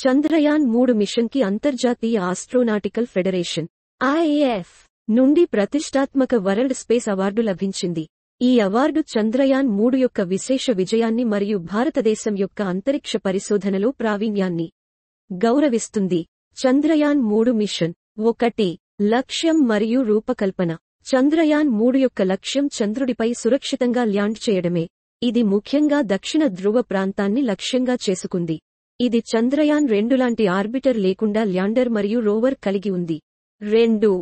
చంద్రయాన్-3 మిషన్కి అంతర్జాతీయ astronautical federation (IAF) నుండి ప్రతిష్టాత్మక వరల్డ్ స్పేస్ అవార్డు లభించింది. ఈ అవార్డు చంద్రయాన్-3 యొక్క విశేష విజయాన్ని మరియు భారతదేశం యొక్క అంతరిక్ష పరిశోధనలో ప్రావీణ్యాన్ని గౌరవిస్తుంది. చంద్రయాన్-3 మిషన్ 1 లక్ష్యం మరియు రూపకల్పన. చంద్రయాన్-3 యొక్క లక్ష్యం చంద్రుడిపై సురక్షితంగా ల్యాండ్ చేయడమే. ఇది ముఖ్యంగా దక్షిణ ధ్రువ ప్రాంతాన్ని లక్ష్యంగా చేసుకుంది. ఇది చంద్రయాన్-2 లాంటి ఆర్బిటర్ లేకుండా ల్యాండర్ మరియు రోవర్ కలిగి ఉంది. 2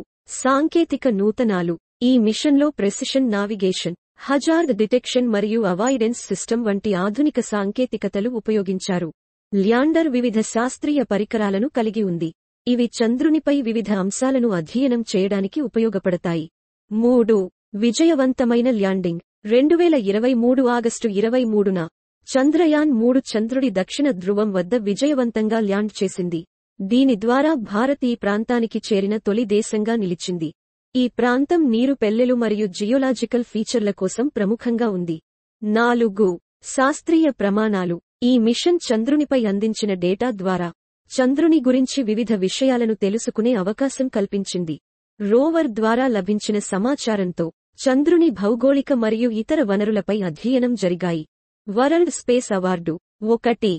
సాంకేతిక నూతనాలు. ఈ మిషన్లో ప్రెసిషన్ నావిగేషన్, హజార్డ్ డిటెక్షన్ మరియు అవాయిడెన్స్ సిస్టమ్ వంటి ఆధునిక సాంకేతికతలు ఉపయోగించారు. ల్యాండర్ వివిధ శాస్త్రీయ పరికరాలను కలిగి ఉంది. ఇవి చంద్రునిపై వివిధ అంశాలను అధ్యయనం చేయడానికి ఉపయోగపడతాయి. 3 విజయవంతమైన ల్యాండింగ్. 2023 ఆగస్టు 23న చంద్రయాన్-3 చంద్రుడి దక్షిణ ధ్రువం వద్ద విజయవంతంగా ల్యాండ్ చేసింది. దీని ద్వారా భారత్ ఈ ప్రాంతానికి చేరిన తొలి దేశంగా నిలిచింది. ఈ ప్రాంతం నీరు పెల్లెలు మరియు జియోలాజికల్ ఫీచర్ల కోసం ప్రముఖంగా ఉంది. 4 శాస్త్రీయ ప్రమాణాలు. ఈ మిషన్ చంద్రునిపై అందించిన డేటా ద్వారా చంద్రుని గురించి వివిధ విషయాలను తెలుసుకునే అవకాశం కల్పించింది. రోవర్ ద్వారా లభించిన సమాచారంతో చంద్రుని భౌగోళిక మరియు ఇతర వనరులపై అధ్యయనం జరిగాయి. వరల్డ్ స్పేస్ అవార్డు 1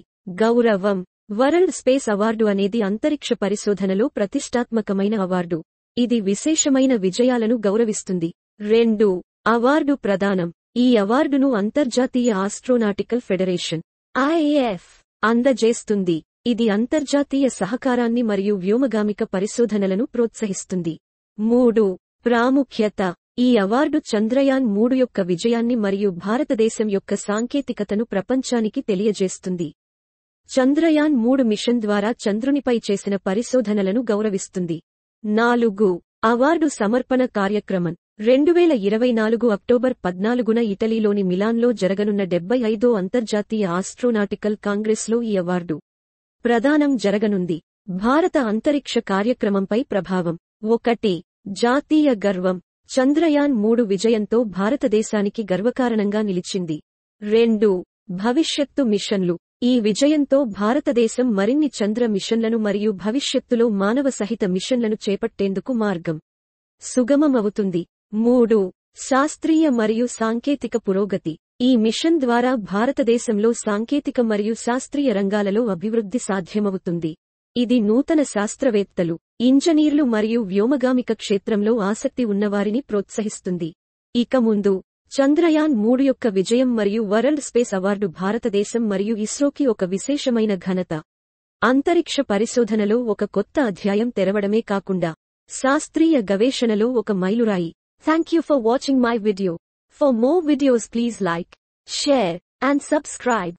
గౌరవం. వరల్డ్ స్పేస్ అవార్డు అనేది అంతరిక్ష పరిశోధనలో ప్రతిష్టాత్మకమైన అవార్డు. ఇది విశేషమైన విజయాలను గౌరవిస్తుంది. 2 అవార్డు ప్రదానం. ఈ అవార్డును అంతర్జాతీయ ఆస్ట్రోనాటికల్ ఫెడరేషన్ (IAF) అందజేస్తుంది. ఇది అంతర్జాతీయ సహకారాన్ని మరియు వ్యోమగామిక పరిశోధనలను ప్రోత్సహిస్తుంది. 3 ప్రాముఖ్యత. ఈ అవార్డు చంద్రయాన్-3 యొక్క విజయాన్ని మరియు భారతదేశం యొక్క సాంకేతికతను ప్రపంచానికి తెలియజేస్తుంది. చంద్రయాన్-3 మిషన్ ద్వారా చంద్రునిపై చేసిన పరిశోధనలను గౌరవిస్తుంది. 4 అవార్డు సమర్పణ కార్యక్రమం. 2024 అక్టోబర్ 14న ఇటలీలోని మిలాన్లో జరగనున్న 75వ అంతర్జాతీయ ఆస్ట్రోనాటికల్ కాంగ్రెస్లో ఈ అవార్డు ప్రదానం జరగనుంది. భారత అంతరిక్ష కార్యక్రమంపై ప్రభావం. 1 జాతీయ గర్వం. చంద్రయాన్-3 విజయంతో భారతదేశానికి గర్వకారణంగా నిలిచింది. 2 భవిష్యత్తు మిషన్లు. ఈ విజయంతో భారతదేశం మరిన్ని చంద్ర మిషన్లను మరియు భవిష్యత్తులో మానవ సహిత మిషన్లను చేపట్టేందుకు మార్గం సుగమమవుతుంది. 3 శాస్త్రీయ మరియు సాంకేతిక పురోగతి. ఈ మిషన్ ద్వారా భారతదేశంలో సాంకేతిక మరియు శాస్త్రీయ రంగాలలో అభివృద్ధి సాధ్యమవుతుంది. ఇది నూతన శాస్త్రవేత్తలు, ఇంజనీర్లు మరియు వ్యోమగామిక క్షేత్రంలో ఆసక్తి ఉన్నవారిని ప్రోత్సహిస్తుంది. ఇక ముందు చంద్రయాన్-3 యొక్క విజయం మరియు వరల్డ్ స్పేస్ అవార్డు భారతదేశం మరియు ఇస్రోకి ఒక విశేషమైన ఘనత. అంతరిక్ష పరిశోధనలో ఒక కొత్త అధ్యాయం తెరవడమే కాకుండా శాస్త్రీయ గవేషణలో ఒక మైలురాయి. Thank you for watching my video. For more videos please like, share and subscribe.